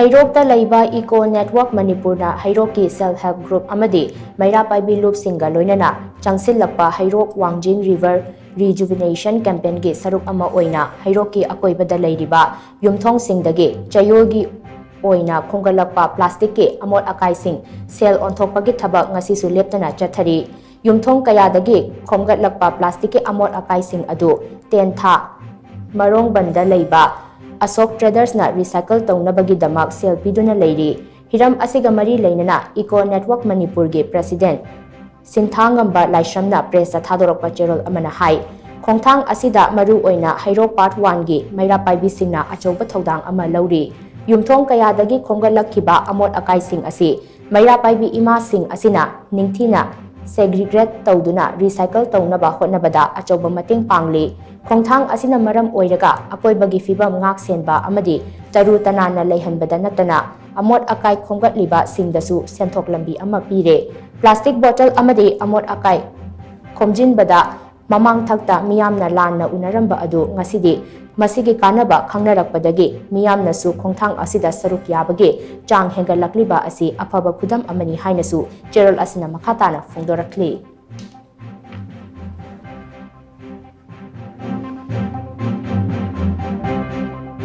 HEIROK LEIBA Eco Network Manipurna HEIROK ki Self Help Group AMADI MEIRA PAIBI Loop Singa LOINANA CHANGSHILLAKPA HEIROK WANGJING River Rejuvenation Campaign ki Saruk ama Oina HEIROK ki AKOIBADA LEIRIBA YUMTHONG Singdagi Chayol gi Oina Khomgatlakpa Plastic ki Amot Akai Sing SHEL Onthokpagi Thabak Ngasisu Leptana Chathari YUMTHONG kayadagi Khomgatlakpa Plastic ki Amot Akai Sing adu Tentha Marong Banda LEIBA Asok Traders na recycle taunabagi damak SHEL piduna leiri hiram asiga mari leinana Eco Network Manipur gi President Sinthangamba Laishamna press thadorokpa Chayol amana hai khongthang asida maru oina HEIROK Part 1 gi MEIRA PAIBI singna achouba thodang ama lauri yumthong kayadagi khomgatlakhiba Amot Akai sing asi MEIRA PAIBI ima sing asina ningthina segregate tauduna recycle taunaba hotnabada achouba mating pangli khongthang asina maram oiraga akoibagi fibam ngak senba amadi taru tanana leihanbada natana Amot Akai khomgatliba singdasu senthok lambi ama pire plastic bottle amadi Amot Akai khomjinbada mamang thakta miyamna lanna unaramba adu ngasidi masigi kanaba khangnarakpadagi miyamnasu khongthang asida saruk yabagi chang hengalakliba asi afaba khudam amani hainasu Chayol asina makhatana phongdorakli